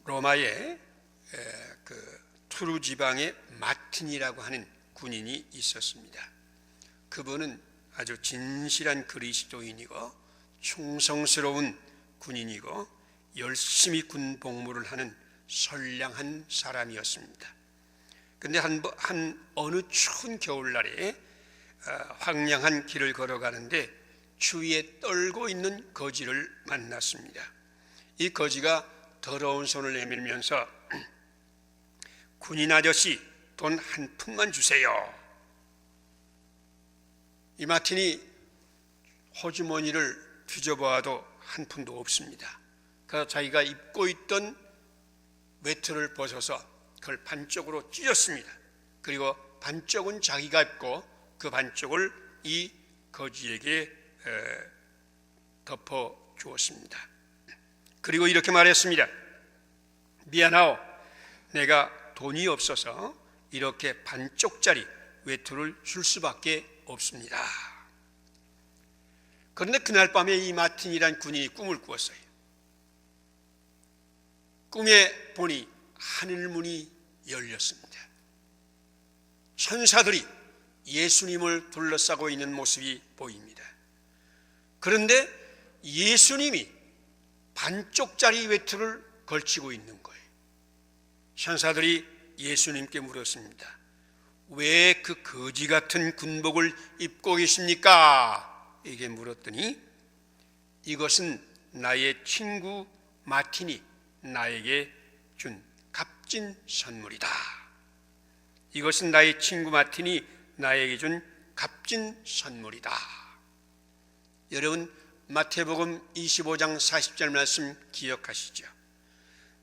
로마의 투르 지방에 마틴이라고 하는 군인이 있었습니다. 그분은 아주 진실한 그리스도인이고 충성스러운 군인이고 열심히 군 복무를 하는 선량한 사람이었습니다. 그런데 어느 추운 겨울날에 황량한 길을 걸어가는데 주위에 떨고 있는 거지를 만났습니다. 이 거지가 더러운 손을 내밀면서 군인 아저씨, 돈 한 푼만 주세요. 이 마틴이 호주머니를 뒤져보아도 한 푼도 없습니다. 그래서 자기가 입고 있던 외투를 벗어서 그걸 반쪽으로 찢었습니다. 그리고 반쪽은 자기가 입고 그 반쪽을 이 거지에게 덮어 주었습니다. 그리고 이렇게 말했습니다. 미안하오, 내가 돈이 없어서 이렇게 반쪽짜리 외투를 줄 수밖에 없습니다. 그런데 그날 밤에 이 마틴이란 군인이 꿈을 꾸었어요. 꿈에 보니 하늘문이 열렸습니다. 천사들이 예수님을 둘러싸고 있는 모습이 보입니다. 그런데 예수님이 반쪽짜리 외투를 걸치고 있는 거예요. 천사들이 예수님께 물었습니다. 왜 그 거지 같은 군복을 입고 계십니까? 이게 물었더니 이것은 나의 친구 마틴이 나에게 준 값진 선물이다. 이것은 나의 친구 마틴이 나에게 준 값진 선물이다. 여러분, 마태복음 25장 40절 말씀 기억하시죠?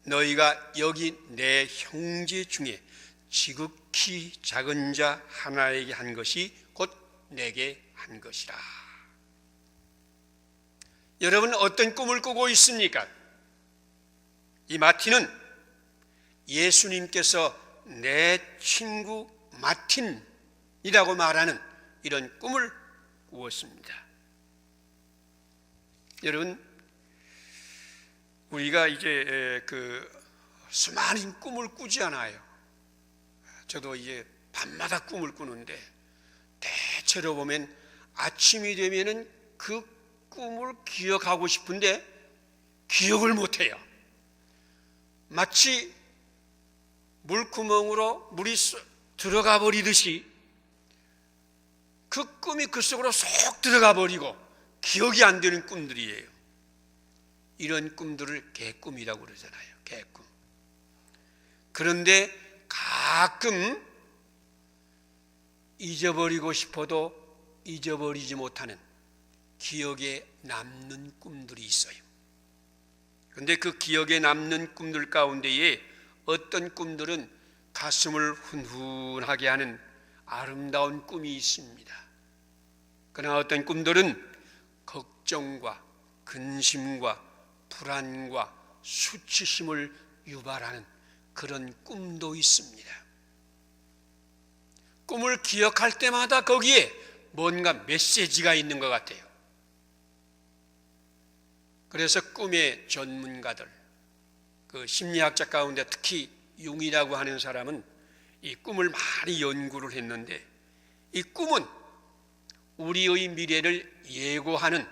너희가 여기 내 형제 중에 지극히 작은 자 하나에게 한 것이 곧 내게 한 것이라. 여러분, 어떤 꿈을 꾸고 있습니까? 이 마틴은 예수님께서 내 친구 마틴이라고 말하는 이런 꿈을 꾸었습니다. 여러분, 우리가 이제 수많은 꿈을 꾸지 않아요. 저도 이제 밤마다 꿈을 꾸는데 대체로 보면 아침이 되면은 그 꿈을 기억하고 싶은데 기억을 못해요. 마치 물구멍으로 물이 들어가 버리듯이 그 꿈이 그 속으로 쏙 들어가 버리고 기억이 안 되는 꿈들이에요. 이런 꿈들을 개꿈이라고 그러잖아요. 개꿈. 그런데 가끔 잊어버리고 싶어도 잊어버리지 못하는 기억에 남는 꿈들이 있어요. 그런데 그 기억에 남는 꿈들 가운데에 어떤 꿈들은 가슴을 훈훈하게 하는 아름다운 꿈이 있습니다. 그러나 어떤 꿈들은 걱정과 근심과 불안과 수치심을 유발하는 그런 꿈도 있습니다. 꿈을 기억할 때마다 거기에 뭔가 메시지가 있는 것 같아요. 그래서 꿈의 전문가들, 그 심리학자 가운데 특히 융이라고 하는 사람은 이 꿈을 많이 연구를 했는데 이 꿈은 우리의 미래를 예고하는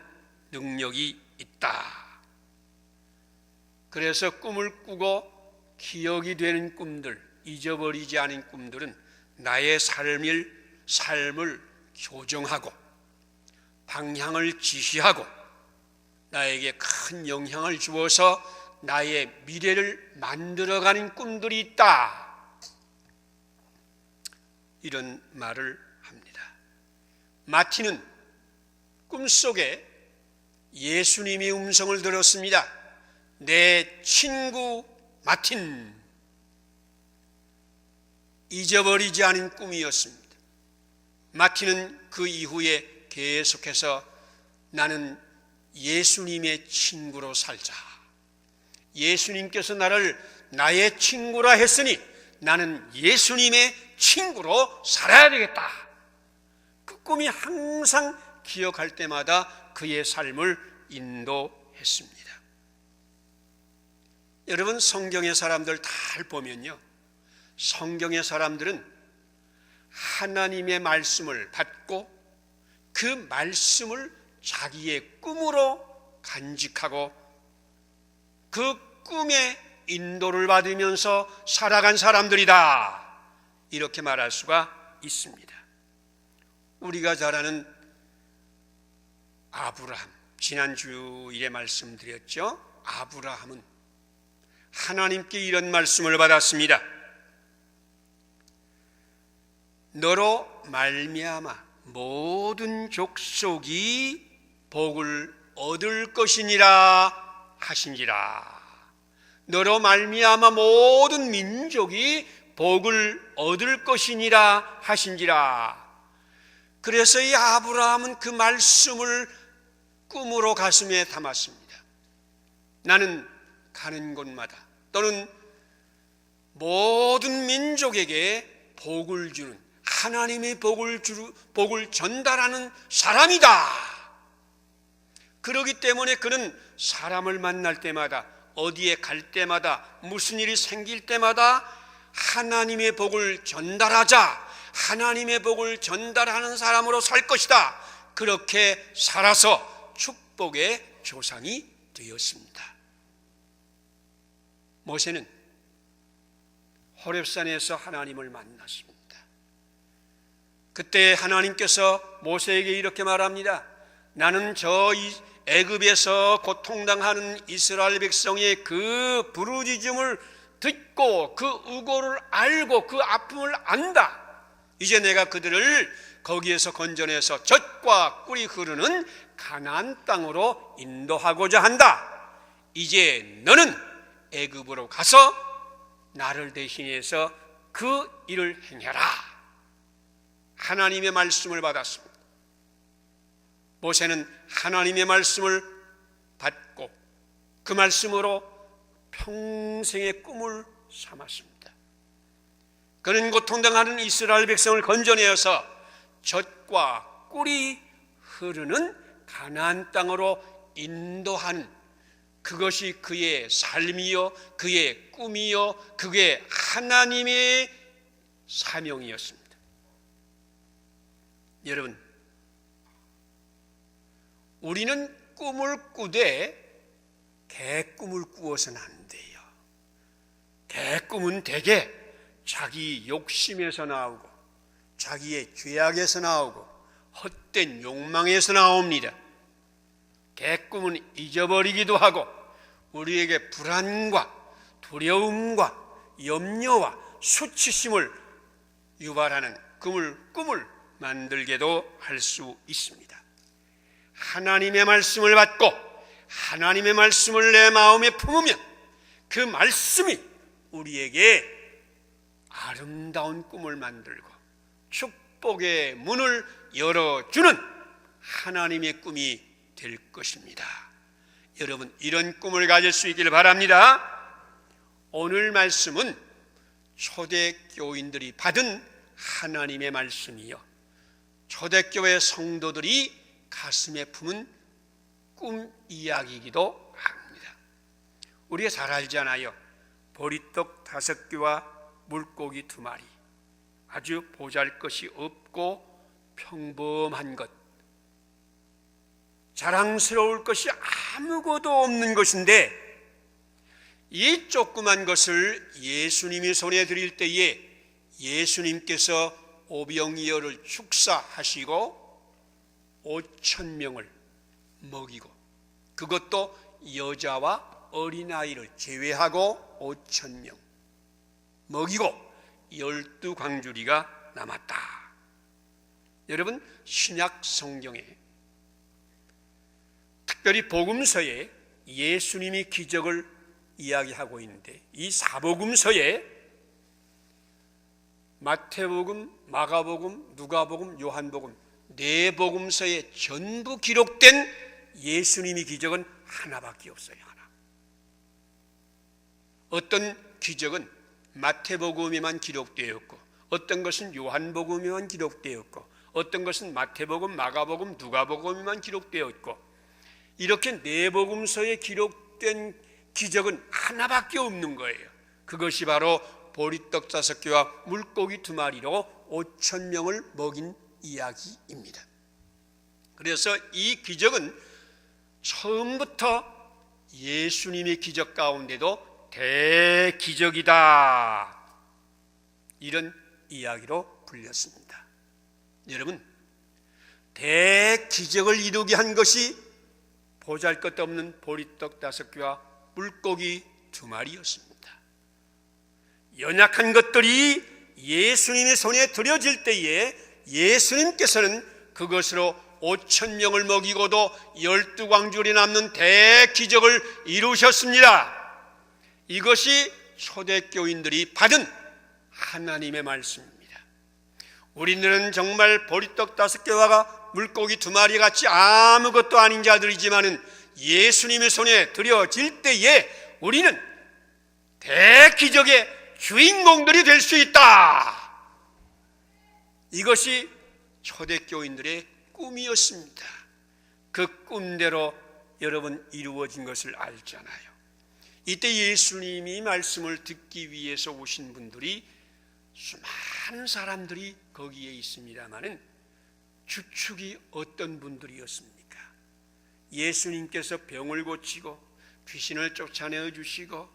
능력이 있다. 그래서 꿈을 꾸고 기억이 되는 꿈들, 잊어버리지 않은 꿈들은 나의 삶을 조정하고 방향을 지시하고 나에게 큰 영향을 주어서 나의 미래를 만들어가는 꿈들이 있다. 이런 말을 합니다. 마틴은 꿈속에 예수님의 음성을 들었습니다. 내 친구 마틴. 잊어버리지 않은 꿈이었습니다. 마틴은 그 이후에 계속해서 나는 예수님의 친구로 살자. 예수님께서 나를 나의 친구라 했으니 나는 예수님의 친구로 살아야 되겠다. 그 꿈이 항상 기억할 때마다 그의 삶을 인도했습니다. 여러분, 성경의 사람들 다 보면요, 성경의 사람들은 하나님의 말씀을 받고 그 말씀을 자기의 꿈으로 간직하고 그 꿈에 인도를 받으면서 살아간 사람들이다, 이렇게 말할 수가 있습니다. 우리가 잘 아는 아브라함, 지난주일에 말씀드렸죠. 아브라함은 하나님께 이런 말씀을 받았습니다. 너로 말미암아 모든 족속이 복을 얻을 것이니라 하신지라. 너로 말미암아 모든 민족이 복을 얻을 것이니라 하신지라. 그래서 이 아브라함은 그 말씀을 꿈으로 가슴에 담았습니다. 나는 가는 곳마다 또는 모든 민족에게 복을 주는, 하나님의 복을 전달하는 사람이다. 그렇기 때문에 그는 사람을 만날 때마다, 어디에 갈 때마다, 무슨 일이 생길 때마다 하나님의 복을 전달하자, 하나님의 복을 전달하는 사람으로 살 것이다, 그렇게 살아서 축복의 조상이 되었습니다. 모세는 호렙산에서 하나님을 만났습니다. 그때 하나님께서 모세에게 이렇게 말합니다. 나는 저 애굽에서 고통당하는 이스라엘 백성의 그 부르짖음을 듣고 그 우고를 알고 그 아픔을 안다. 이제 내가 그들을 거기에서 건져내서 젖과 꿀이 흐르는 가나안 땅으로 인도하고자 한다. 이제 너는 애굽으로 가서 나를 대신해서 그 일을 행해라. 하나님의 말씀을 받았습니다. 모세는 하나님의 말씀을 받고 그 말씀으로 평생의 꿈을 삼았습니다. 그는 고통당하는 이스라엘 백성을 건져내어서 젖과 꿀이 흐르는 가나안 땅으로 인도하는, 그것이 그의 삶이요, 그의 꿈이요, 그의 하나님의 사명이었습니다. 여러분, 우리는 꿈을 꾸되 개꿈을 꾸어서는 안 돼요. 개꿈은 대개 자기 욕심에서 나오고 자기의 죄악에서 나오고 헛된 욕망에서 나옵니다. 개꿈은 잊어버리기도 하고 우리에게 불안과 두려움과 염려와 수치심을 유발하는 꿈을 만들게도 할 수 있습니다. 하나님의 말씀을 받고 하나님의 말씀을 내 마음에 품으면 그 말씀이 우리에게 아름다운 꿈을 만들고 축복의 문을 열어주는 하나님의 꿈이 될 것입니다. 여러분, 이런 꿈을 가질 수 있기를 바랍니다. 오늘 말씀은 초대교인들이 받은 하나님의 말씀이요, 초대교회 성도들이 가슴에 품은 꿈 이야기이기도 합니다. 우리가 잘 알잖아요. 보리떡 5개와 물고기 2마리, 아주 보잘것이 없고 평범한 것, 자랑스러울 것이 아무것도 없는 것인데 이 조그만 것을 예수님이 손에 드릴 때에 예수님께서 오병이어를 축사하시고 5,000명을 먹이고, 그것도 여자와 어린아이를 제외하고 5,000명 먹이고 12광주리가 남았다. 여러분, 신약 성경에 특별히 복음서에 예수님이 기적을 이야기하고 있는데 이 4복음서에 마태복음, 마가복음, 누가복음, 요한복음 4복음서에 전부 기록된 예수님의 기적은 하나밖에 없어요. 하나. 어떤 기적은 마태복음에만 기록되었고 어떤 것은 요한복음에만 기록되었고 어떤 것은 마태복음, 마가복음, 누가복음에만 기록되었고, 이렇게 4복음서에 기록된 기적은 하나밖에 없는 거예요. 그것이 바로 보리떡 5개와 물고기 2마리로 5,000명을 먹인 이야기입니다. 그래서 이 기적은 처음부터 예수님의 기적 가운데도 대기적이다, 이런 이야기로 불렸습니다. 여러분, 대기적을 이루게 한 것이 보잘것없는 보리떡 5개와 물고기 2마리였습니다. 연약한 것들이 예수님의 손에 들여질 때에 예수님께서는 그것으로 5,000명을 먹이고도 12광줄이 남는 대기적을 이루셨습니다. 이것이 초대교인들이 받은 하나님의 말씀입니다. 우리는 정말 보리떡 5개와 물고기 2마리 같이 아무것도 아닌 자들이지만은 예수님의 손에 들여질 때에 우리는 대기적의 주인공들이 될 수 있다. 이것이 초대교인들의 꿈이었습니다. 그 꿈대로 여러분 이루어진 것을 알잖아요. 이때 예수님이 말씀을 듣기 위해서 오신 분들이 수많은 사람들이 거기에 있습니다마는 주축이 어떤 분들이었습니까? 예수님께서 병을 고치고 귀신을 쫓아내어 주시고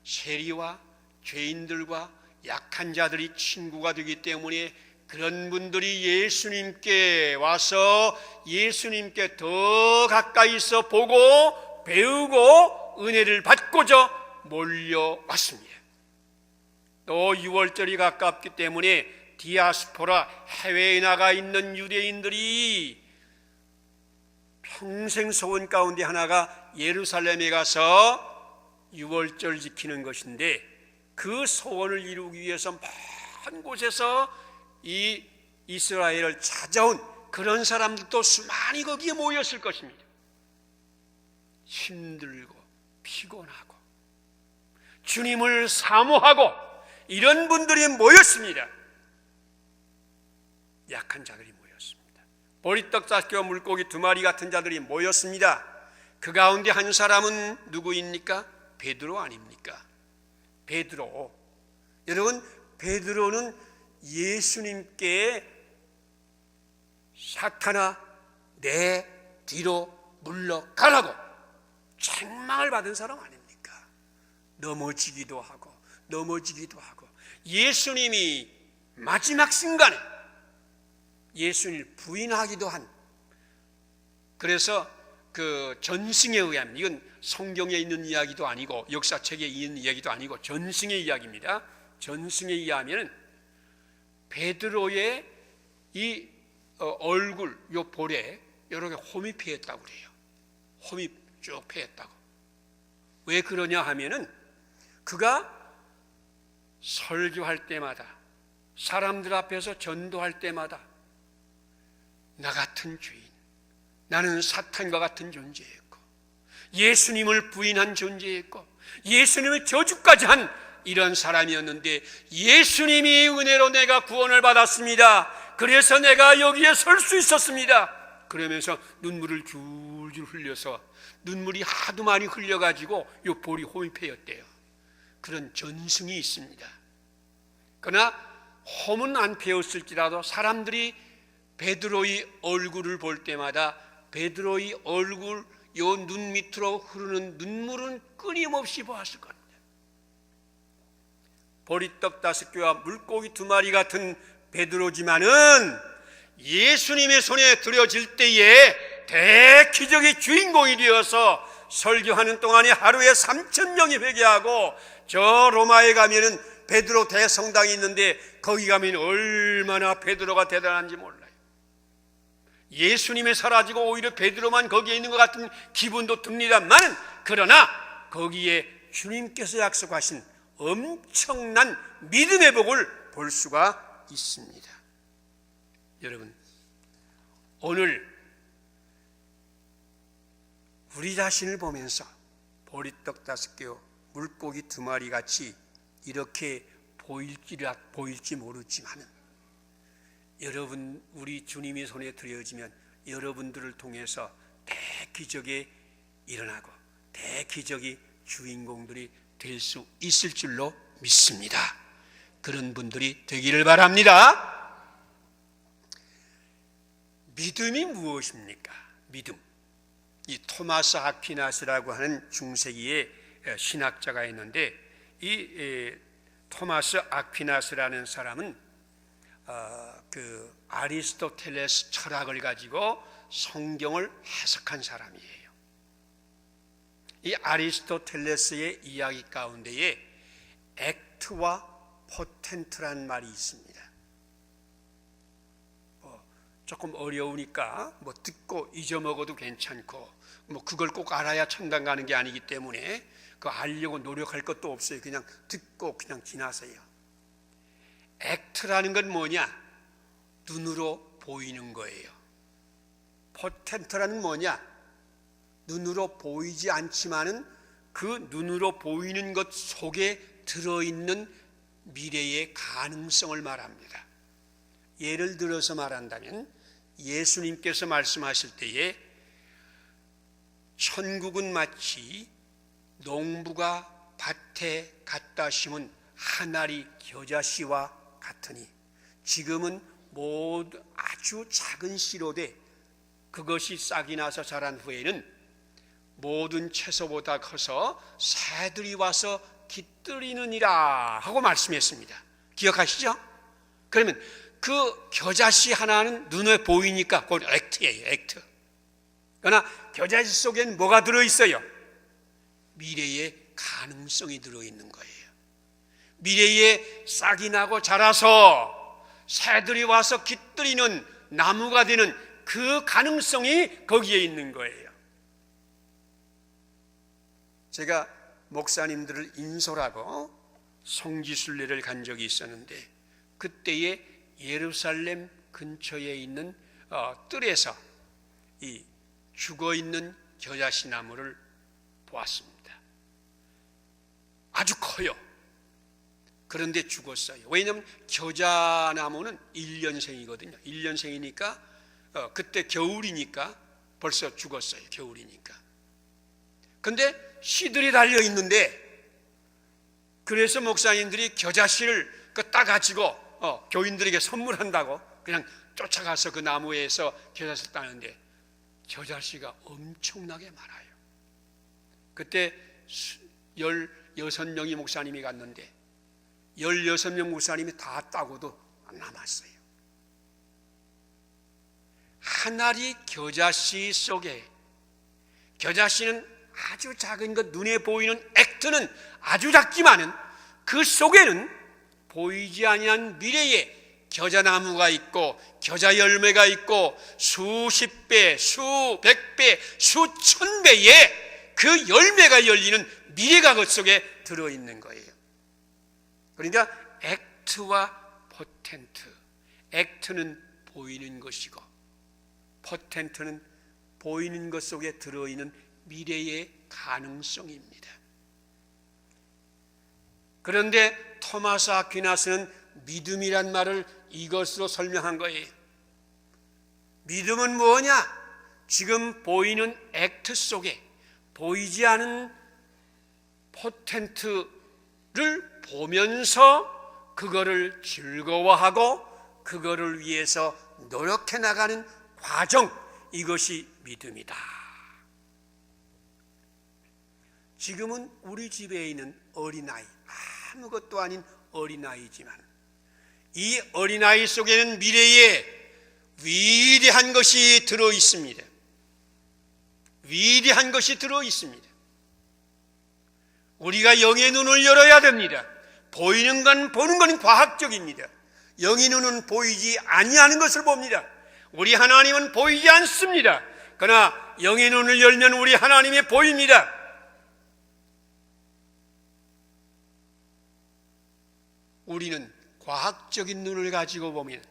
세리와 죄인들과 약한 자들이 친구가 되기 때문에 그런 분들이 예수님께 와서 예수님께 더 가까이서 보고 배우고 은혜를 받고자 몰려왔습니다. 또 6월절이 가깝기 때문에 디아스포라, 해외에 나가 있는 유대인들이 평생 소원 가운데 하나가 예루살렘에 가서 6월절 지키는 것인데, 그 소원을 이루기 위해서 먼 곳에서 이 이스라엘을 찾아온 그런 사람들도 수많이 거기에 모였을 것입니다. 힘들고 피곤하고 주님을 사모하고 이런 분들이 모였습니다. 약한 자들이 모였습니다. 보리떡 5개와 물고기 2마리 같은 자들이 모였습니다. 그 가운데 한 사람은 누구입니까? 베드로 아닙니까? 베드로. 여러분, 베드로는 예수님께 사탄아 내 뒤로 물러가라고 책망을 받은 사람 아닙니까? 넘어지기도 하고 예수님이 마지막 순간에 예수님을 부인하기도 한, 그래서 그 전승에 의하면, 이건 성경에 있는 이야기도 아니고 역사책에 있는 이야기도 아니고 전승의 이야기입니다. 전승에 의하면 베드로의 이 얼굴, 요 볼에 여러 개 홈이 피했다고 그래요. 홈이 쭉 피했다고. 왜 그러냐 하면은 그가 설교할 때마다, 사람들 앞에서 전도할 때마다 나 같은 죄인, 나는 사탄과 같은 존재였고 예수님을 부인한 존재였고 예수님의 저주까지 한 이런 사람이었는데, 예수님이 은혜로 내가 구원을 받았습니다. 그래서 내가 여기에 설 수 있었습니다. 그러면서 눈물을 줄줄 흘려서, 눈물이 하도 많이 흘려가지고 요 볼이 홈이 패였대요. 그런 전승이 있습니다. 그러나 홈은 안 패였을지라도 사람들이 베드로의 얼굴을 볼 때마다 베드로의 얼굴, 요 눈 밑으로 흐르는 눈물은 끊임없이 보았을 겁니다. 보리떡 5개와 물고기 2마리 같은 베드로지만은 예수님의 손에 들여질 때에 대기적인 주인공이 되어서 설교하는 동안에 하루에 3,000명이 회개하고, 저 로마에 가면은 베드로 대성당이 있는데 거기 가면 얼마나 베드로가 대단한지 몰라요. 예수님이 사라지고 오히려 베드로만 거기에 있는 것 같은 기분도 듭니다만, 그러나 거기에 주님께서 약속하신 엄청난 믿음의 복을 볼 수가 있습니다. 여러분, 오늘 우리 자신을 보면서 보리떡 5개와 물고기 2마리 같이 이렇게 보일지 모르지만, 여러분, 우리 주님의 손에 들여지면 여러분들을 통해서 대기적이 일어나고 대기적이 주인공들이 될 수 있을 줄로 믿습니다. 그런 분들이 되기를 바랍니다. 믿음이 무엇입니까? 믿음. 이 토마스 아퀴나스라고 하는 중세기의 신학자가 있는데, 이 토마스 아퀴나스라는 사람은 그 아리스토텔레스 철학을 가지고 성경을 해석한 사람이에요. 이 아리스토텔레스의 이야기 가운데에 액트와 포텐트란 말이 있습니다. 조금 어려우니까 듣고 잊어먹어도 괜찮고, 그걸 꼭 알아야 천당 가는 게 아니기 때문에 그거 알려고 노력할 것도 없어요. 그냥 듣고 그냥 지나세요. 액트라는 건 뭐냐? 눈으로 보이는 거예요. 포텐트라는 뭐냐? 눈으로 보이지 않지만은 그 눈으로 보이는 것 속에 들어있는 미래의 가능성을 말합니다. 예를 들어서 말한다면 예수님께서 말씀하실 때에 천국은 마치 농부가 밭에 갖다 심은 한 알이 겨자씨와 같으니, 지금은 모두 아주 작은 씨로 돼 그것이 싹이 나서 자란 후에는 모든 채소보다 커서 새들이 와서 깃들이느니라 하고 말씀했습니다. 기억하시죠? 그러면 그 겨자씨 하나는 눈에 보이니까 그건 액트예요. 액트. 그러나 겨자씨 속에는 뭐가 들어있어요? 미래의 가능성이 들어있는 거예요. 미래에 싹이 나고 자라서 새들이 와서 깃들이는 나무가 되는 그 가능성이 거기에 있는 거예요. 제가 목사님들을 인솔하고 성지순례를 간 적이 있었는데, 그때에 예루살렘 근처에 있는 뜰에서 이 죽어있는 겨자씨 나무를 보았습니다. 아주 커요. 그런데 죽었어요. 왜냐하면 겨자나무는 1년생이거든요. 1년생이니까 그때 겨울이니까 벌써 죽었어요. 겨울이니까. 근데 씨들이 달려있는데, 그래서 목사님들이 겨자씨를 따가지고 교인들에게 선물한다고 그냥 쫓아가서 그 나무에서 겨자씨를 따는데 겨자씨가 엄청나게 많아요. 그때 16명이 목사님이 갔는데 16명 목사님이 다 따고도 안 남았어요. 한 알이 겨자씨 속에, 겨자씨는 아주 작은 것, 눈에 보이는 액트는 아주 작지만은 그 속에는 보이지 아니한 미래에 겨자나무가 있고 겨자 열매가 있고 수십 배, 수백 배, 수천 배의 그 열매가 열리는 미래가 그 속에 들어있는 거예요. 그러니까 액트와 포텐트, 액트는 보이는 것이고 포텐트는 보이는 것 속에 들어있는 미래의 가능성입니다. 그런데 토마스 아퀴나스는 믿음이란 말을 이것으로 설명한 거예요. 믿음은 뭐냐? 지금 보이는 액트 속에 보이지 않은 포텐트를 보면서 그거를 즐거워하고 그거를 위해서 노력해 나가는 과정, 이것이 믿음이다. 지금은 우리 집에 있는 어린아이, 아무것도 아닌 어린아이지만 이 어린아이 속에는 미래에 위대한 것이 들어있습니다. 위대한 것이 들어있습니다. 우리가 영의 눈을 열어야 됩니다. 보이는 건, 보는 건 과학적입니다. 영의 눈은 보이지 아니하는 것을 봅니다. 우리 하나님은 보이지 않습니다. 그러나 영의 눈을 열면 우리 하나님이 보입니다. 우리는 과학적인 눈을 가지고 보면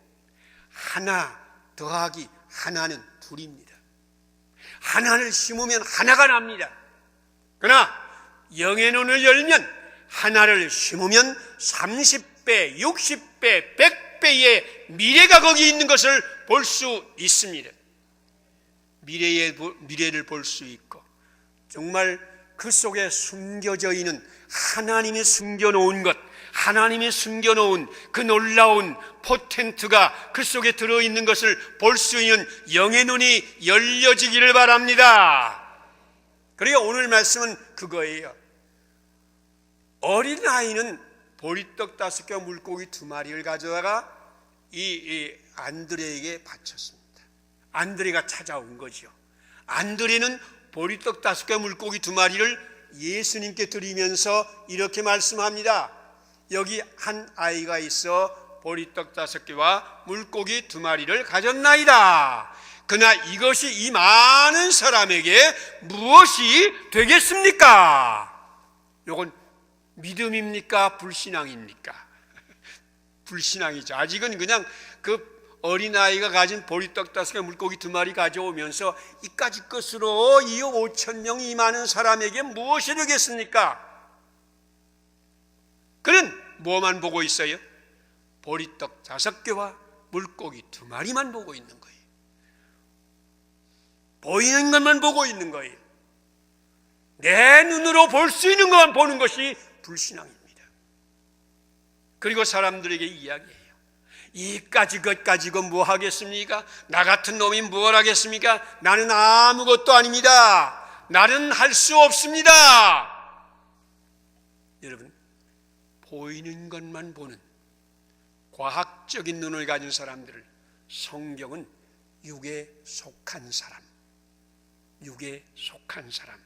하나 더하기 하나는 둘입니다. 하나를 심으면 하나가 납니다. 그러나 영의 눈을 열면 하나를 심으면 30배, 60배, 100배의 미래가 거기 있는 것을 볼 수 있습니다. 미래를 볼 수 있고 정말 그 속에 숨겨져 있는 하나님이 숨겨놓은 것, 하나님이 숨겨놓은 그 놀라운 포텐트가 그 속에 들어있는 것을 볼 수 있는 영의 눈이 열려지기를 바랍니다. 그리고 오늘 말씀은 그거예요. 어린아이는 보리떡 5개 물고기 2마리를 가져다가 이 안드레에게 바쳤습니다. 안드레가 찾아온 거죠. 안드레는 보리떡 5개 물고기 2마리를 예수님께 드리면서 이렇게 말씀합니다. 여기 한 아이가 있어 보리떡 5개와 물고기 2마리를 가졌나이다. 그러나 이것이 이 많은 사람에게 무엇이 되겠습니까? 이건 믿음입니까? 불신앙입니까? 불신앙이죠. 아직은 그냥 그 어린아이가 가진 보리떡 5개 물고기 2마리 가져오면서 이까지 것으로 이 5,000명 이 많은 사람에게 무엇이 되겠습니까? 그는 뭐만 보고 있어요? 보리떡 5개와 물고기 2마리만 보고 있는 거예요. 보이는 것만 보고 있는 거예요. 내 눈으로 볼 수 있는 것만 보는 것이 불신앙입니다. 그리고 사람들에게 이야기해요. 이까지 것 가지고 뭐 하겠습니까? 나 같은 놈이 뭘 하겠습니까? 나는 아무것도 아닙니다. 나는 할 수 없습니다. 여러분, 보이는 것만 보는 과학적인 눈을 가진 사람들을 성경은 육에 속한 사람, 육에 속한 사람,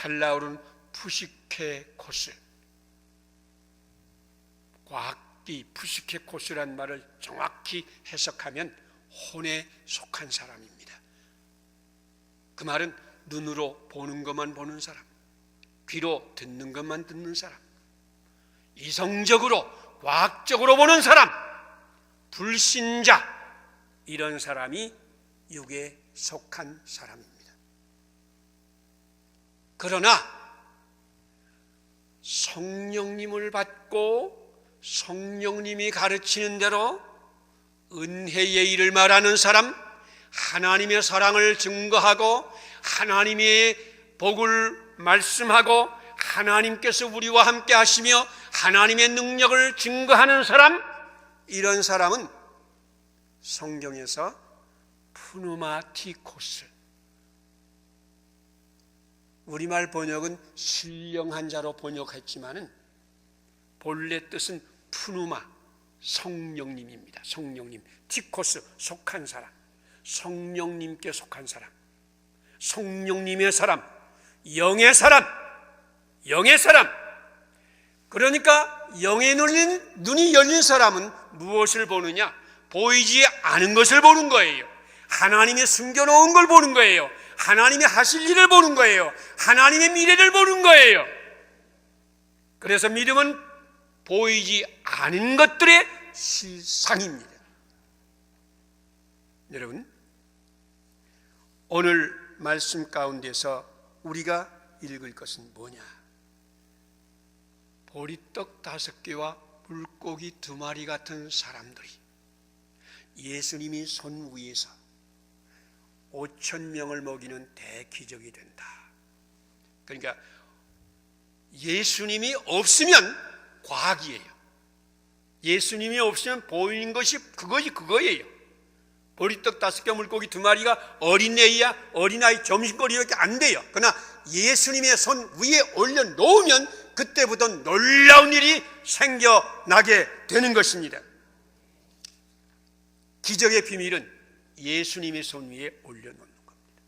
헬라어로는 푸시케코스, 과학기 푸시케코스란 말을 정확히 해석하면 혼에 속한 사람입니다. 그 말은 눈으로 보는 것만 보는 사람, 귀로 듣는 것만 듣는 사람, 이성적으로 과학적으로 보는 사람, 불신자, 이런 사람이 육에 속한 사람입니다. 그러나 성령님을 받고 성령님이 가르치는 대로 은혜의 일을 말하는 사람, 하나님의 사랑을 증거하고 하나님의 복을 말씀하고 하나님께서 우리와 함께 하시며 하나님의 능력을 증거하는 사람, 이런 사람은 성경에서 푸누마티코스, 우리말 번역은 신령한 자로 번역했지만은 본래 뜻은 푸누마, 성령님입니다. 성령님, 티코스, 속한 사람, 성령님께 속한 사람, 성령님의 사람, 영의 사람, 영의 사람. 그러니까 영의 눈이 열린 사람은 무엇을 보느냐? 보이지 않은 것을 보는 거예요. 하나님이 숨겨놓은 걸 보는 거예요. 하나님이 하실 일을 보는 거예요. 하나님의 미래를 보는 거예요. 그래서 믿음은 보이지 않은 것들의 실상입니다. 여러분, 오늘 말씀 가운데서 우리가 읽을 것은 뭐냐? 보리떡 5개와 물고기 2마리 같은 사람들이 예수님이 손 위에서 5,000명을 먹이는 대기적이 된다. 그러니까 예수님이 없으면 과학이에요. 예수님이 없으면 보이는 것이 그거예요. 보리떡 5개 물고기 2마리가 어린아이 점심거리밖에 안 돼요. 그러나 예수님의 손 위에 올려놓으면 그때부터 놀라운 일이 생겨나게 되는 것입니다. 기적의 비밀은 예수님의 손 위에 올려놓는 겁니다.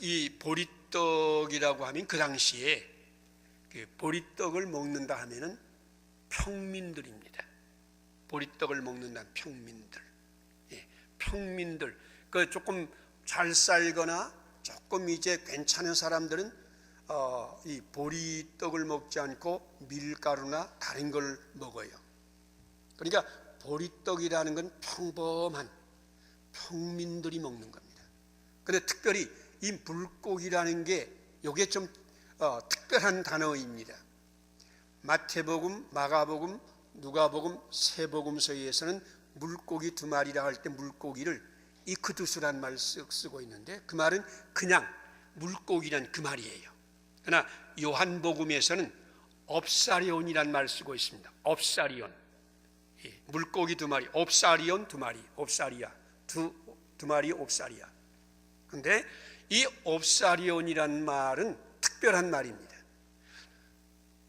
이 보리떡이라고 하면 그 당시에 보리떡을 먹는다 하면은 평민들입니다. 보리떡을 먹는다는 평민들, 평민들, 그 조금 잘 살거나 조금 이제 괜찮은 사람들은 이 보리떡을 먹지 않고 밀가루나 다른 걸 먹어요. 그러니까 보리떡이라는 건 평범한 평민들이 먹는 겁니다. 그런데 특별히 이 물고기라는 게 이게 좀 특별한 단어입니다. 마태복음, 마가복음, 누가복음, 세복음서에서는 물고기 2마리라 할 때 물고기를 이크두스란 말을 쓰고 있는데 그 말은 그냥 물고기란 그 말이에요. 그러나 요한복음에서는 옵사리온이란 말을 쓰고 있습니다. 옵사리온, 물고기 두 마리, 옵사리온 두 마리, 옵사리아, 두 마리 옵사리아. 근데 이 옵사리온이란 말은 특별한 말입니다.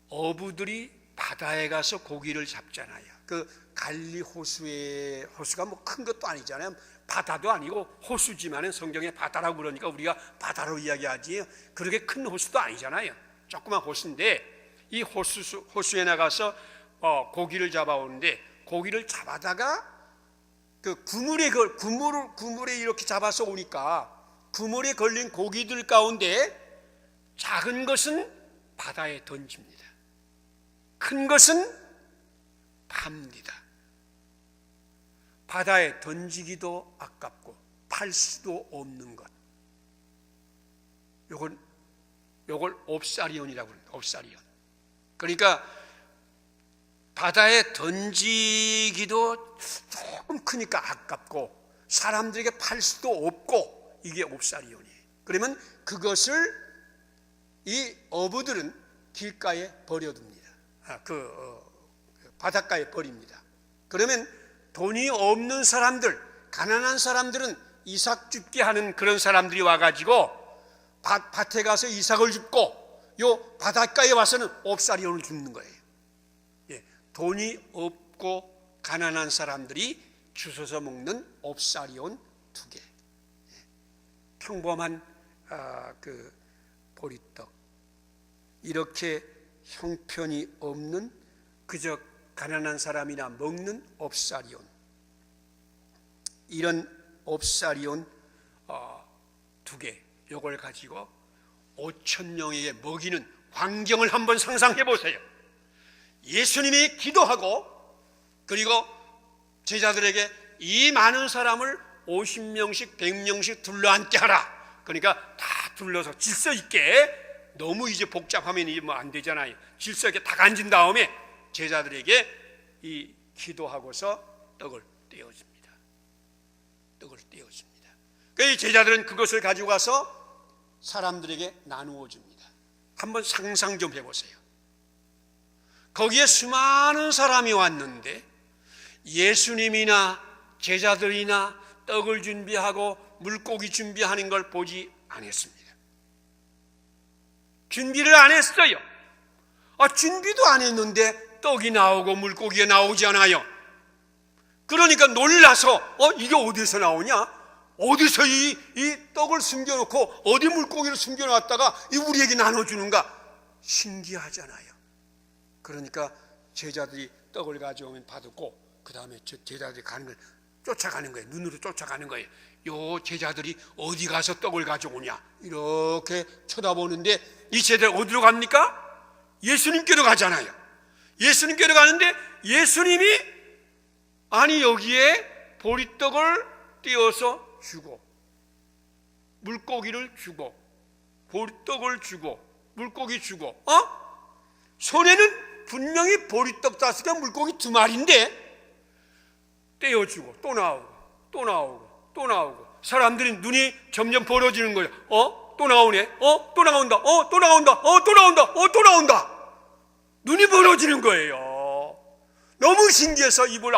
어부들이 바다에 가서 고기를 잡잖아요. 그 갈리 호수가 뭐 큰 것도 아니잖아요. 바다도 아니고 호수지만은 성경에 바다라고 그러니까 우리가 바다로 이야기하지 그렇게 큰 호수도 아니잖아요. 조그만 호수인데 이 호수에 나가서 고기를 잡아오는데 고기를 잡아다가 그 그물에 이렇게 잡아서 오니까 그물에 걸린 고기들 가운데 작은 것은 바다에 던집니다. 큰 것은 팝니다. 바다에 던지기도 아깝고 팔 수도 없는 것. 요걸 옵사리온이라고 합니다. 옵사리온. 그러니까 바다에 던지기도 조금 크니까 아깝고 사람들에게 팔 수도 없고 이게 옵사리온이에요. 그러면 그것을 이 어부들은 길가에 버려둡니다. 바닷가에 버립니다. 그러면 돈이 없는 사람들, 가난한 사람들은 이삭 줍기 하는 그런 사람들이 와가지고 밭에 가서 이삭을 줍고 요 바닷가에 와서는 옵사리온을 줍는 거예요. 돈이 없고 가난한 사람들이 주워서 먹는 옵사리온 2개. 평범한 그 보리떡. 이렇게 형편이 없는 그저 가난한 사람이나 먹는 옵사리온. 이런 옵사리온 2개. 요걸 가지고 5,000명에게 먹이는 광경을 한번 상상해 보세요. 예수님이 기도하고 그리고 제자들에게 이 많은 사람을 50명씩 100명씩 둘러앉게 하라. 그러니까 다 둘러서 질서 있게, 너무 이제 복잡하면 이게 뭐 안 되잖아요. 질서 있게 딱 앉은 다음에 제자들에게 이 기도하고서 떡을 떼어줍니다. 떡을 떼어줍니다. 그 제자들은 그것을 가지고 가서 사람들에게 나누어 줍니다. 한번 상상 좀 해보세요. 거기에 수많은 사람이 왔는데 예수님이나 제자들이나 떡을 준비하고 물고기 준비하는 걸 보지 않았습니다. 준비를 안 했어요. 준비도 안 했는데 떡이 나오고 물고기가 나오지 않아요. 그러니까 놀라서 이게 어디서 나오냐? 어디서 이 떡을 숨겨놓고 어디 물고기를 숨겨놨다가 우리에게 나눠주는가? 신기하잖아요. 그러니까 제자들이 떡을 가져오면 받고 그 다음에 제자들이 가는 걸 쫓아가는 거예요. 눈으로 쫓아가는 거예요. 요 제자들이 어디 가서 떡을 가져오냐 이렇게 쳐다보는데 이 제자들 어디로 갑니까? 예수님께로 가잖아요. 예수님께로 가는데 예수님이 여기에 보리떡을 띄어서 주고 물고기를 주고 보리떡을 주고 물고기 주고 손에는 분명히 보리떡 5개 물고기 2마리인데 떼어주고 또 나오고 또 나오고 또 나오고 사람들이 눈이 점점 벌어지는 거예요. 또 나오네. 또 나온다. 또 나온다. 또 나온다. 또 나온다. 눈이 벌어지는 거예요. 너무 신기해서 입을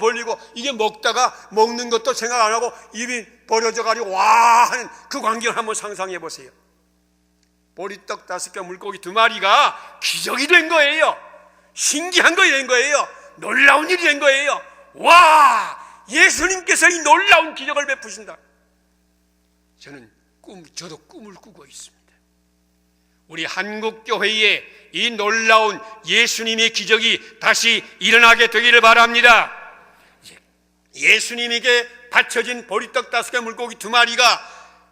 벌리고 이게 먹다가 먹는 것도 생각 안 하고 입이 벌어져 가지고 와 하는 그 광경을 한번 상상해 보세요. 보리떡 5개 물고기 2마리가 기적이 된 거예요. 신기한 것이 된 거예요. 놀라운 일이 된 거예요. 와, 예수님께서 이 놀라운 기적을 베푸신다. 저도 꿈을 꾸고 있습니다. 우리 한국교회에 이 놀라운 예수님의 기적이 다시 일어나게 되기를 바랍니다. 예수님에게 바쳐진 보리떡 5개 물고기 2마리가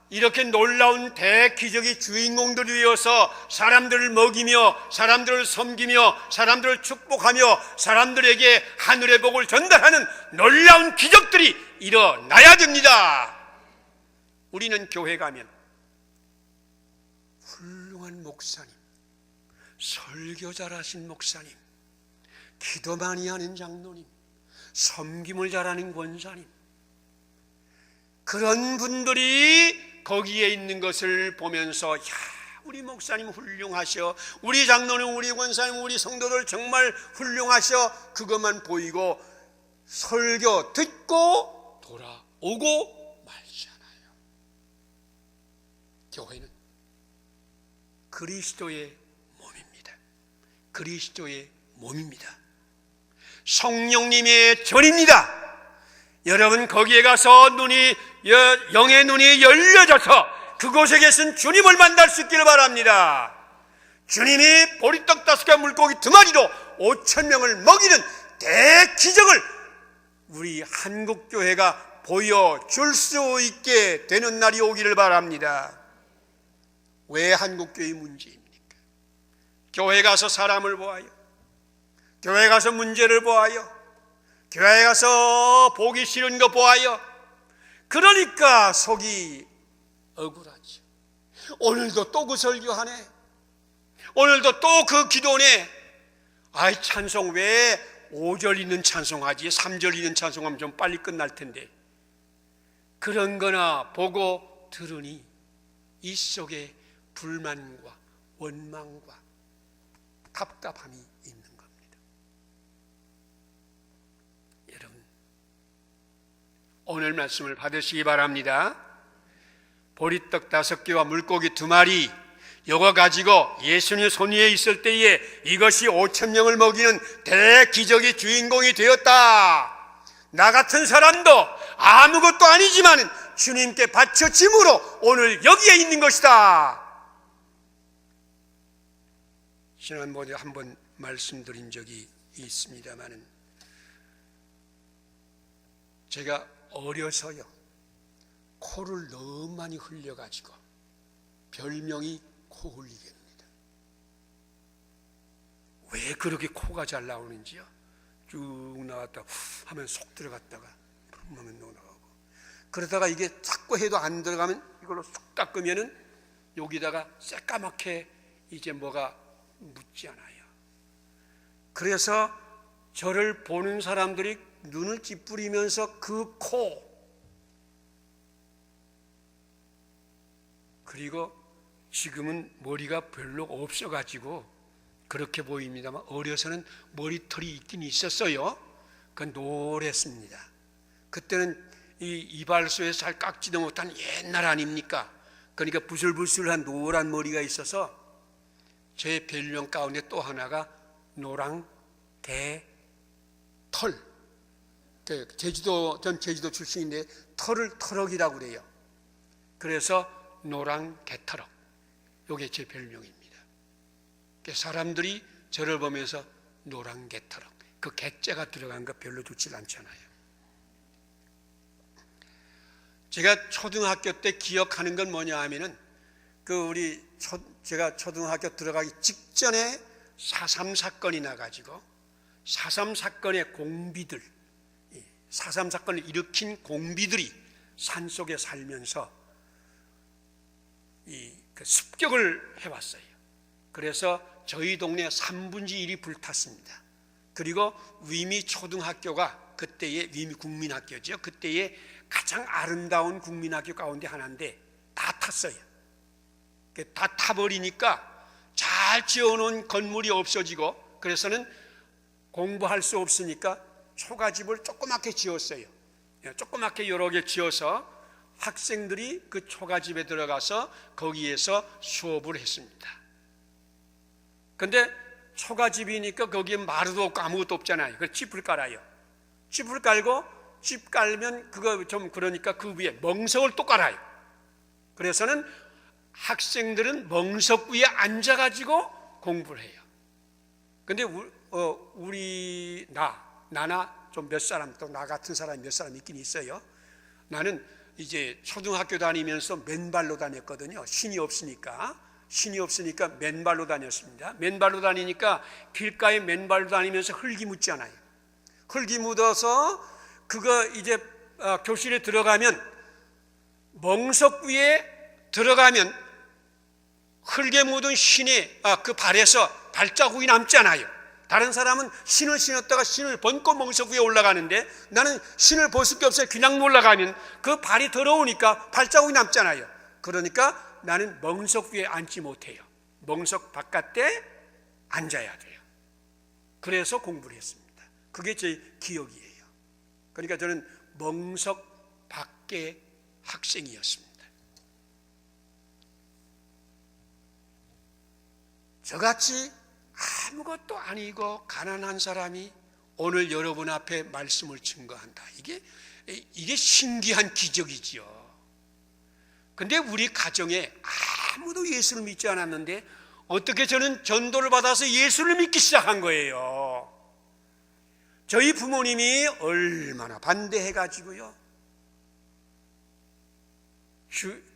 이렇게 놀라운 대기적의 주인공들이 되어서 사람들을 먹이며 사람들을 섬기며 사람들을 축복하며 사람들에게 하늘의 복을 전달하는 놀라운 기적들이 일어나야 됩니다. 우리는 교회 가면 훌륭한 목사님, 설교 잘하신 목사님, 기도 많이 하는 장로님, 섬김을 잘하는 권사님, 그런 분들이 거기에 있는 것을 보면서 야, 우리 목사님 훌륭하셔, 우리 장로님, 우리 권사님, 우리 성도들 정말 훌륭하셔, 그것만 보이고 설교 듣고 돌아오고 말잖아요. 교회는 그리스도의 몸입니다. 그리스도의 몸입니다. 성령님의 전입니다. 여러분 거기에 가서 영의 눈이 열려져서 그곳에 계신 주님을 만날 수 있기를 바랍니다. 주님이 보리떡 5개 물고기 2마리로 5,000명을 먹이는 대기적을 우리 한국교회가 보여줄 수 있게 되는 날이 오기를 바랍니다. 왜 한국교회의 문제입니까? 교회 가서 사람을 보아요, 교회 가서 문제를 보아요, 교회 가서 보기 싫은 거 보아요. 그러니까 속이 억울하죠. 오늘도 또 그 설교하네, 오늘도 또 그 기도네. 아이, 찬송 왜 5절 있는 찬송하지 3절 있는 찬송하면 좀 빨리 끝날 텐데. 그런 거나 보고 들으니 이 속에 불만과 원망과 답답함이 있는 겁니다. 여러분, 오늘 말씀을 받으시기 바랍니다. 보리떡 5개와 물고기 2마리 이거 가지고 예수님 손 위에 있을 때에 이것이 5,000명을 먹이는 대기적의 주인공이 되었다. 나 같은 사람도 아무것도 아니지만 주님께 바쳐짐으로 오늘 여기에 있는 것이다. 지난번에 한번 말씀드린 적이 있습니다만, 제가 어려서요 코를 너무 많이 흘려가지고 별명이 코흘리개입니다. 왜 그렇게 코가 잘 나오는지요? 쭉 나왔다 하면 속 들어갔다가 하면 나가고, 그러다가 이게 자꾸 해도 안 들어가면 이걸로 쏙 닦으면은 여기다가 새까맣게 이제 뭐가 묻지 않아요. 그래서 저를 보는 사람들이 눈을 찌푸리면서 그 코, 그리고 지금은 머리가 별로 없어가지고 그렇게 보입니다만 어려서는 머리털이 있긴 있었어요. 그건 노랬습니다. 그때는 이 이발소에서 잘 깎지도 못한 옛날 아닙니까? 그러니까 부슬부슬한 노란 머리가 있어서 제 별명 가운데 또 하나가 노랑 대털. 전 제주도 출신인데 털을 터럭이라고 그래요. 그래서 노랑 개터럭, 이게 제 별명입니다. 사람들이 저를 보면서 노랑 개터럭, 그 개자가 들어간 거 별로 좋지 않잖아요. 제가 초등학교 때 기억하는 건 뭐냐 하면은 제가 초등학교 들어가기 직전에 4.3 사건이 나가지고 4.3 사건의 공비들, 4.3 사건을 일으킨 공비들이 산속에 살면서 그 습격을 해왔어요. 그래서 저희 동네 3분의 1이 불탔습니다. 그리고 위미 초등학교가 그때의 위미 국민학교죠. 그때의 가장 아름다운 국민학교 가운데 하나인데 다 탔어요. 다 타버리니까 잘 지어놓은 건물이 없어지고, 그래서는 공부할 수 없으니까 초가집을 조그맣게 지었어요. 조그맣게 여러 개 지어서 학생들이 그 초가집에 들어가서 거기에서 수업을 했습니다. 근데 초가집이니까 거기에 마루도 없고 아무것도 없잖아요. 그래서 짚을 깔아요. 짚을 깔고, 짚 깔면 그거 좀 그러니까 그 위에 멍석을 또 깔아요. 그래서는 학생들은 멍석 위에 앉아가지고 공부를 해요. 근데 나나 좀 몇 사람, 또 나 같은 사람이 몇 사람 있긴 있어요. 나는 이제 초등학교 다니면서 맨발로 다녔거든요. 신이 없으니까 맨발로 다녔습니다. 맨발로 다니니까 길가에 맨발로 다니면서 흙이 묻잖아요. 흙이 묻어서 그거 이제 교실에 들어가면 멍석 위에 들어가면 흙에 묻은 신의 그 발에서 발자국이 남잖아요. 다른 사람은 신을 신었다가 신을 벗고 멍석 위에 올라가는데 나는 신을 벗을 게 없어요. 그냥 올라가면 그 발이 더러우니까 발자국이 남잖아요. 그러니까 나는 멍석 위에 앉지 못해요. 멍석 바깥에 앉아야 돼요. 그래서 공부를 했습니다. 그게 제 기억이에요. 그러니까 저는 멍석 밖의 학생이었습니다. 저같이 아무것도 아니고 가난한 사람이 오늘 여러분 앞에 말씀을 증거한다. 이게 신기한 기적이지요. 근데 우리 가정에 아무도 예수를 믿지 않았는데 어떻게 저는 전도를 받아서 예수를 믿기 시작한 거예요. 저희 부모님이 얼마나 반대해가지고요.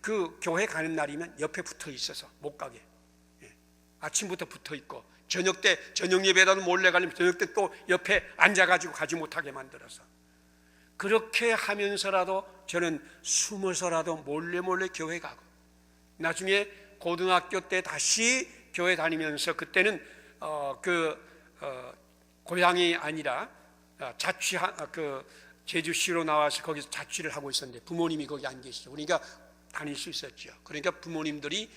그 교회 가는 날이면 옆에 붙어 있어서 못 가게. 아침부터 붙어 있고 저녁 예배라도 몰래 가려면 저녁 때 또 옆에 앉아가지고 가지 못하게 만들어서 그렇게 하면서라도 저는 숨어서라도 몰래 교회 가고 나중에 고등학교 때 다시 교회 다니면서 그때는 고향이 아니라 제주시로 나와서 거기서 자취를 하고 있었는데 부모님이 거기 안 계시죠. 그러니까 다닐 수 있었죠. 그러니까 부모님들이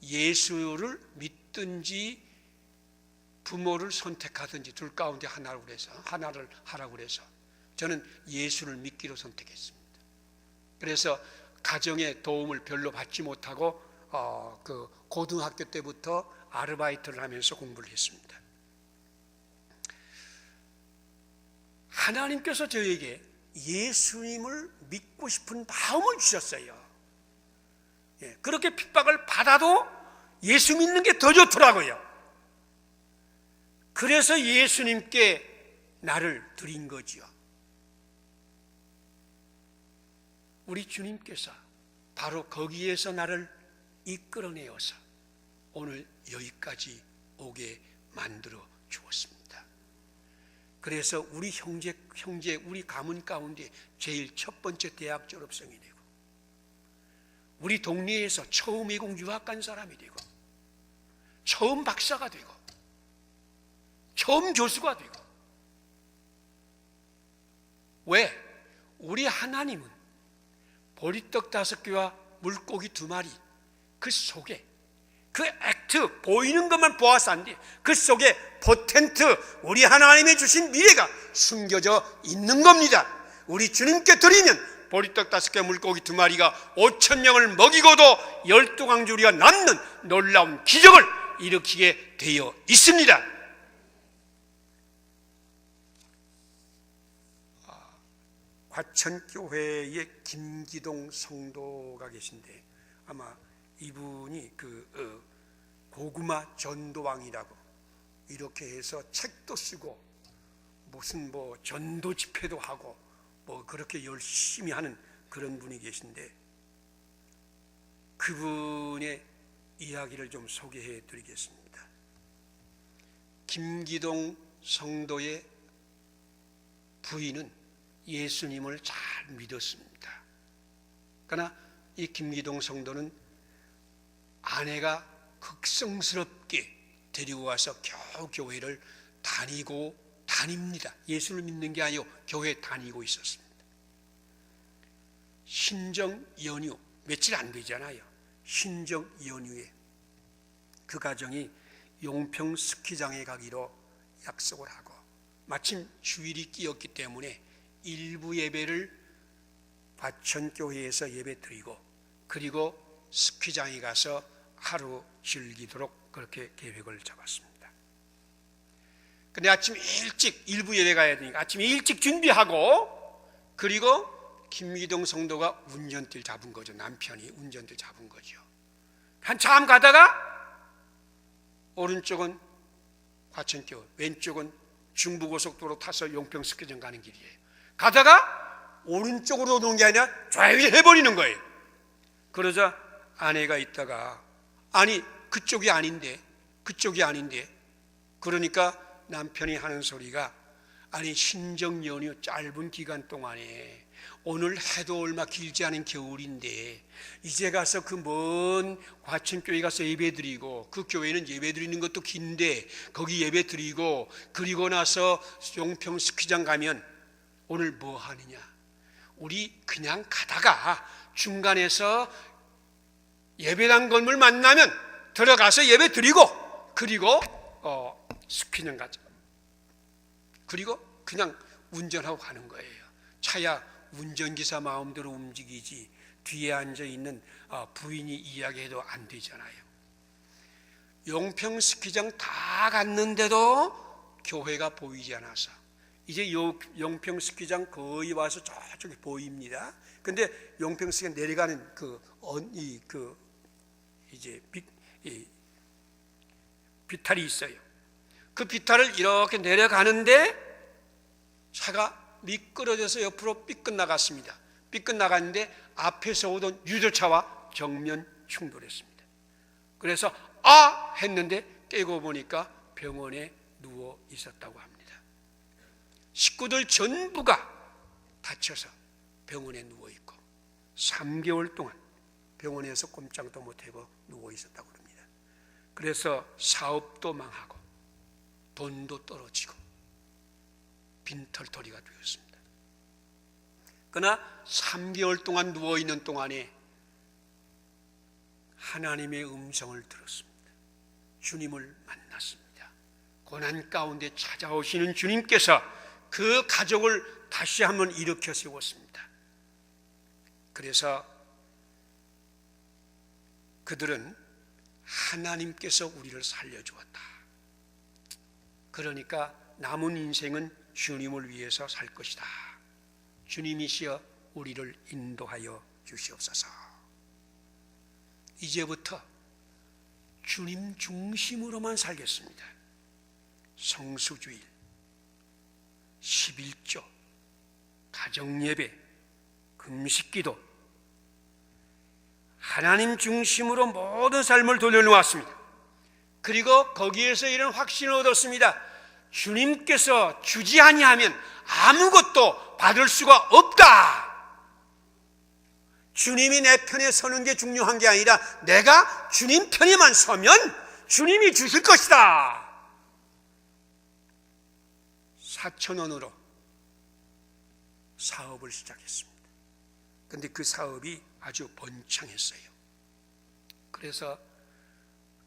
예수를 믿든지 부모를 선택하든지 둘 가운데 하나를 하라고 그래서 저는 예수를 믿기로 선택했습니다. 그래서 가정의 도움을 별로 받지 못하고 고등학교 때부터 아르바이트를 하면서 공부를 했습니다. 하나님께서 저에게 예수님을 믿고 싶은 마음을 주셨어요. 그렇게 핍박을 받아도 예수 믿는 게 더 좋더라고요. 그래서 예수님께 나를 드린 거지요. 우리 주님께서 바로 거기에서 나를 이끌어내어서 오늘 여기까지 오게 만들어 주었습니다. 그래서 우리 형제 우리 가문 가운데 제일 첫 번째 대학 졸업생이 되고 우리 동네에서 처음 외국 유학 간 사람이 되고 처음 박사가 되고 처음 교수가 되고 왜? 우리 하나님은 보리떡 5개와 물고기 2마리 그 속에 그 액트 보이는 것만 보아서 안 돼. 그 속에 포텐트 우리 하나님이 주신 미래가 숨겨져 있는 겁니다. 우리 주님께 드리면 보리떡 5개 물고기 2마리가 5,000명을 먹이고도 12광주리가 남는 놀라운 기적을 일으키게 되어 있습니다. 과천교회에 김기동 성도가 계신데 아마 이분이 고구마 전도왕이라고 이렇게 해서 책도 쓰고 무슨 전도 집회도 하고 그렇게 열심히 하는 그런 분이 계신데 그분의 이야기를 좀 소개해 드리겠습니다. 김기동 성도의 부인은 예수님을 잘 믿었습니다. 그러나 이 김기동 성도는 아내가 극성스럽게 데리고 와서 겨우 교회를 다닙니다. 예수를 믿는 게 아니고 교회에 다니고 있었습니다. 신정 연휴 며칠 안 되잖아요. 신정 연휴에 그 가정이 용평 스키장에 가기로 약속을 하고 마침 주일이 끼었기 때문에 일부 예배를 과천교회에서 예배 드리고 그리고 스키장에 가서 하루 즐기도록 그렇게 계획을 잡았습니다. 근데 아침 일찍 일부 예배 가야 되니까 아침 일찍 준비하고 그리고 김기동 성도가 운전대를 잡은 거죠. 남편이 운전대를 잡은 거죠. 한참 가다가 오른쪽은 과천교회, 왼쪽은 중부고속도로 타서 용평 스키장 가는 길이에요. 가다가 오른쪽으로 오는 게 아니라 좌회해버리는 거예요. 그러자 아내가 있다가 아니 그쪽이 아닌데 그러니까 남편이 하는 소리가 아니 신정 연휴 짧은 기간 동안에 오늘 해도 얼마 길지 않은 겨울인데 이제 가서 그 먼 과천교회 가서 예배드리고, 그 교회는 예배드리는 것도 긴데 거기 예배드리고 그리고 나서 용평 스키장 가면 오늘 뭐 하느냐? 우리 그냥 가다가 중간에서 예배당 건물 만나면 들어가서 예배드리고 그리고 스키장 가자. 그리고 그냥 운전하고 가는 거예요. 차야 운전기사 마음대로 움직이지 뒤에 앉아있는 부인이 이야기해도 안 되잖아요. 용평 스키장 다 갔는데도 교회가 보이지 않아서 이제 용평 스키장 거의 와서 저쪽에 보입니다. 근데 용평 스키장 내려가는 이제 비탈이 있어요. 그 비탈을 이렇게 내려가는데 차가 미끄러져서 옆으로 삐끗나갔습니다. 삐끗나갔는데 앞에서 오던 유조차와 정면 충돌했습니다. 그래서 했는데 깨고 보니까 병원에 누워 있었다고 합니다. 식구들 전부가 다쳐서 병원에 누워 있고 3개월 동안 병원에서 꼼짝도 못하고 누워 있었다고 합니다. 그래서 사업도 망하고 돈도 떨어지고 빈털터리가 되었습니다. 그러나 3개월 동안 누워있는 동안에 하나님의 음성을 들었습니다. 주님을 만났습니다. 고난 가운데 찾아오시는 주님께서 그 가족을 다시 한번 일으켜 세웠습니다. 그래서 그들은 하나님께서 우리를 살려주었다. 그러니까 남은 인생은 주님을 위해서 살 것이다. 주님이시여 우리를 인도하여 주시옵소서. 이제부터 주님 중심으로만 살겠습니다. 성수주일, 11조, 가정예배, 금식기도, 하나님 중심으로 모든 삶을 돌려놓았습니다. 그리고 거기에서 이런 확신을 얻었습니다. 주님께서 주지 아니하면 아무것도 받을 수가 없다. 주님이 내 편에 서는 게 중요한 게 아니라 내가 주님 편에만 서면 주님이 주실 것이다. 4,000원으로 사업을 시작했습니다. 그런데 그 사업이 아주 번창했어요. 그래서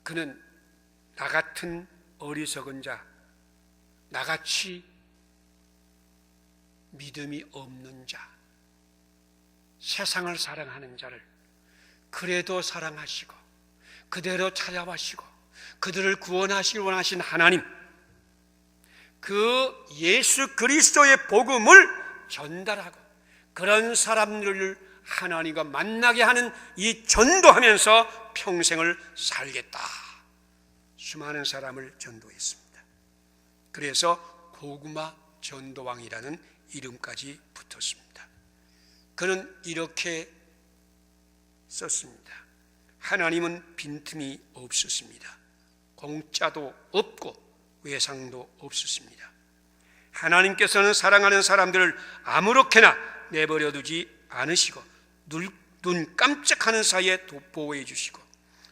그는 나 같은 어리석은 자, 나같이 믿음이 없는 자, 세상을 사랑하는 자를 그래도 사랑하시고 그대로 찾아와시고 그들을 구원하시길 원하신 하나님, 그 예수 그리스도의 복음을 전달하고 그런 사람들을 하나님과 만나게 하는 이 전도하면서 평생을 살겠다. 수많은 사람을 전도했습니다. 그래서 고구마 전도왕이라는 이름까지 붙었습니다. 그는 이렇게 썼습니다. 하나님은 빈틈이 없으십니다. 공짜도 없고 외상도 없으십니다. 하나님께서는 사랑하는 사람들을 아무렇게나 내버려 두지 않으시고 눈 깜짝하는 사이에 보호해 주시고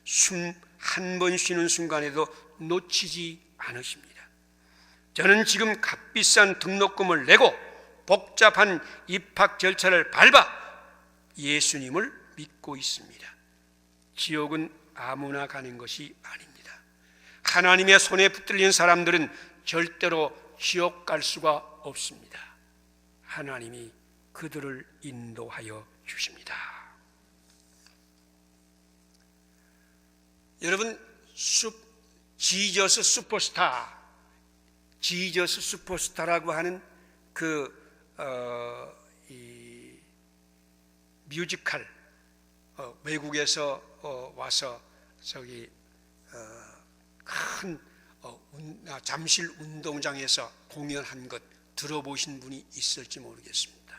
숨 한 번 쉬는 순간에도 놓치지 않으십니다. 저는 지금 값비싼 등록금을 내고 복잡한 입학 절차를 밟아 예수님을 믿고 있습니다. 지옥은 아무나 가는 것이 아닙니다. 하나님의 손에 붙들린 사람들은 절대로 지옥 갈 수가 없습니다. 하나님이 그들을 인도하여 주십니다. 여러분, 지저스 슈퍼스타라고 하는 이 뮤지컬, 외국에서 와서 큰 잠실 운동장에서 공연한 것 들어보신 분이 있을지 모르겠습니다.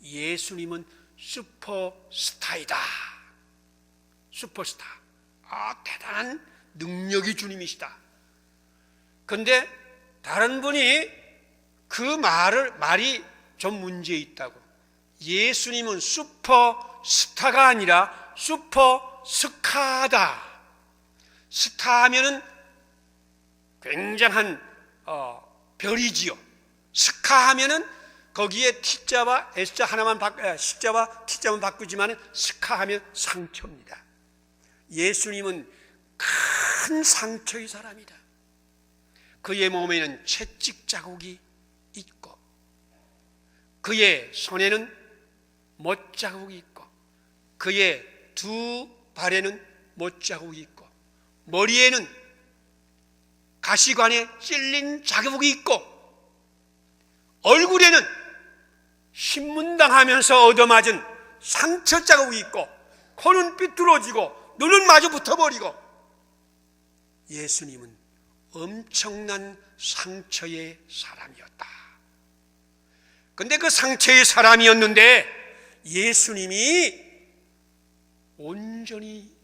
예수님은 슈퍼스타이다. 슈퍼스타. 대단한 능력이 주님이시다. 그런데 다른 분이 그 말이 좀 문제 있다고. 예수님은 슈퍼스타가 아니라 슈퍼스카다. 스타하면은 굉장한 별이지요. 스카하면은 거기에 T자와 S자 하나만 C자와 T자만 바꾸지만 스카하면 상처입니다. 예수님은 큰 상처의 사람이다. 그의 몸에는 채찍 자국이 있고, 그의 손에는 못 자국이 있고, 그의 두 발에는 못 자국이 있고, 머리에는 가시관에 찔린 자국이 있고, 얼굴에는 신문당하면서 얻어맞은 상처 자국이 있고, 코는 삐뚤어지고 눈은 마주 붙어버리고. 예수님은 엄청난 상처의 사람이었다. 근데 그 상처의 사람이었는데 예수님이 온전히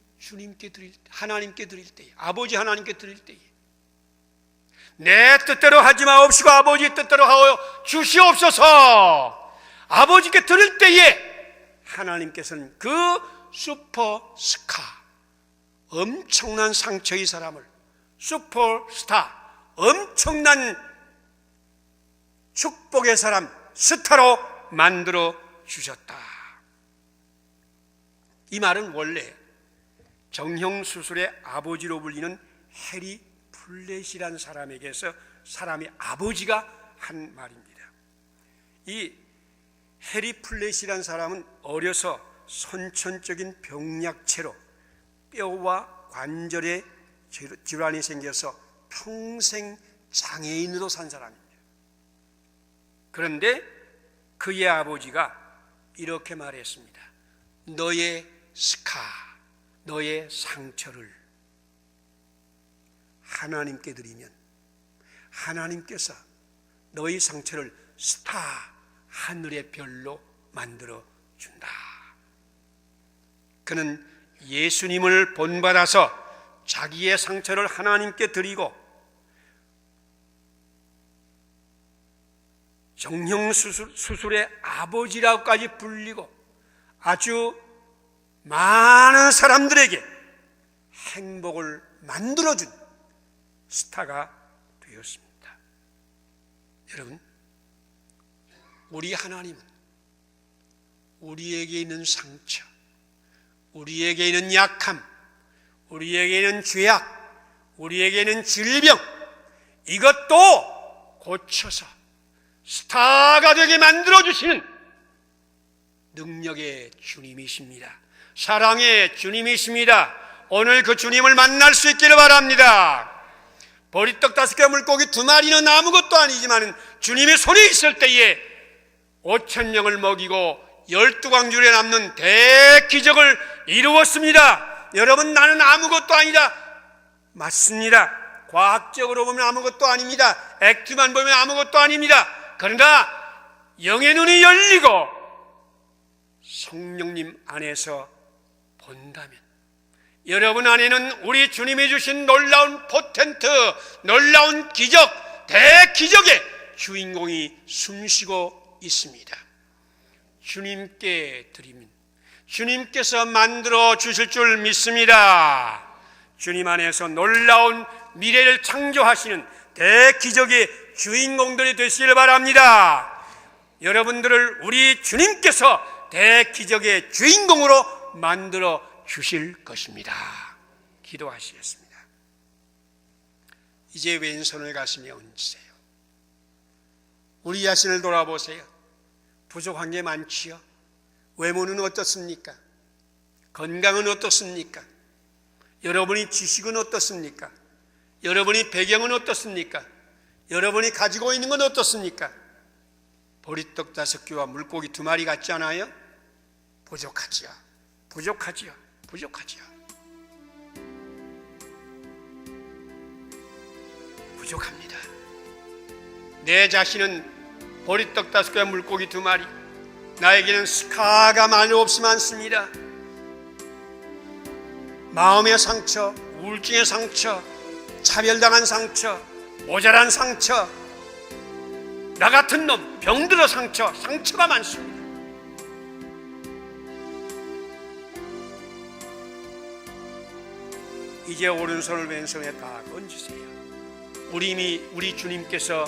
하나님께 드릴 때에, 아버지 하나님께 드릴 때에, 내 뜻대로 하지 마옵시고 아버지 뜻대로 하여 주시옵소서, 아버지께 드릴 때에 하나님께서는 그 슈퍼스타, 엄청난 상처의 사람을 슈퍼스타, 엄청난 축복의 사람, 스타로 만들어 주셨다. 이 말은 원래 정형수술의 아버지로 불리는 해리 플랫이라는 사람에게서 사람의 아버지가 한 말입니다. 이 해리 플랫이라는 사람은 어려서 선천적인 병약체로 뼈와 관절에 질환이 생겨서 평생 장애인으로 산 사람입니다. 그런데 그의 아버지가 이렇게 말했습니다. 너의 스카, 너의 상처를 하나님께 드리면 하나님께서 너의 상처를 스타, 하늘의 별로 만들어 준다. 그는 예수님을 본받아서 자기의 상처를 하나님께 드리고 정형수술의 아버지라고까지 불리고 아주 많은 사람들에게 행복을 만들어준 스타가 되었습니다. 여러분, 우리 하나님은 우리에게 있는 상처, 우리에게 있는 약함, 우리에게 있는 죄악, 우리에게 있는 질병, 이것도 고쳐서 스타가 되게 만들어주시는 능력의 주님이십니다. 사랑의 주님이십니다. 오늘 그 주님을 만날 수 있기를 바랍니다. 보리떡 5개, 물고기 2마리는 아무것도 아니지만 주님의 손에 있을 때에 5,000명을 먹이고 12광줄에 남는 대기적을 이루었습니다. 여러분, 나는 아무것도 아니다. 맞습니다. 과학적으로 보면 아무것도 아닙니다. 액트만 보면 아무것도 아닙니다. 그러나 영의 눈이 열리고 성령님 안에서 본다면 여러분 안에는 우리 주님이 주신 놀라운 포텐트, 놀라운 기적, 대기적의 주인공이 숨쉬고 있습니다. 주님께 드리면 주님께서 만들어 주실 줄 믿습니다. 주님 안에서 놀라운 미래를 창조하시는 대기적의 주인공들이 되시길 바랍니다. 여러분들을 우리 주님께서 대기적의 주인공으로 만들어 주실 것입니다. 기도하시겠습니다. 이제 왼손을 가슴에 얹으세요. 우리 자신을 돌아보세요. 부족한 게 많지요. 외모는 어떻습니까? 건강은 어떻습니까? 여러분이 지식은 어떻습니까? 여러분이 배경은 어떻습니까? 여러분이 가지고 있는 건 어떻습니까? 보리떡 5개와 물고기 2마리 같지 않아요? 부족하지요. 부족하지요. 부족하지요. 부족합니다. 내 자신은 보리떡 5개와 물고기 2마리, 나에게는 스카가 많이 없이 많습니다. 마음의 상처, 우울증의 상처, 차별당한 상처, 모자란 상처, 나 같은 놈, 병들어 상처가 많습니다. 이제 오른손을 왼손에 다 얹으세요. 우리 주님께서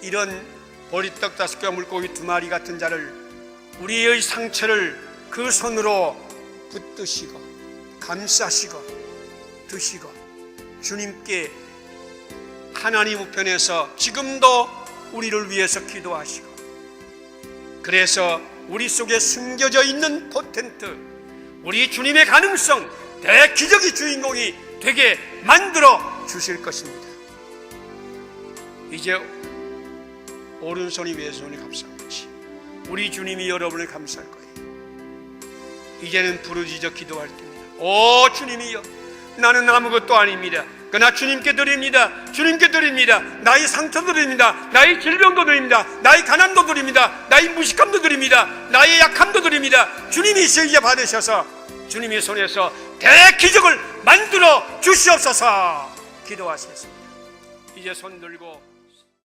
이런 보리떡 5개와 물고기 2마리 같은 자를, 우리의 상처를 그 손으로 붙드시고 감싸시고 드시고 주님께 하나님 우편에서 지금도 우리를 위해서 기도하시고, 그래서 우리 속에 숨겨져 있는 포텐트, 우리 주님의 가능성, 대기적인 주인공이 되게 만들어 주실 것입니다. 이제 오른손이 왼손이 감싸는 것이 우리 주님이 여러분을 감쌀 거예요. 이제는 부르짖어 기도할 때입니다. 오 주님이여, 나는 아무것도 아닙니다. 그러나 주님께 드립니다. 주님께 드립니다. 나의 상처도 드립니다. 나의 질병도 드립니다. 나의 가난도 드립니다. 나의 무식함도 드립니다. 나의 약함도 드립니다. 주님이 이제 받으셔서 주님의 손에서 대기적을 만들어 주시옵소서. 기도하시겠습니다. 이제 손 들고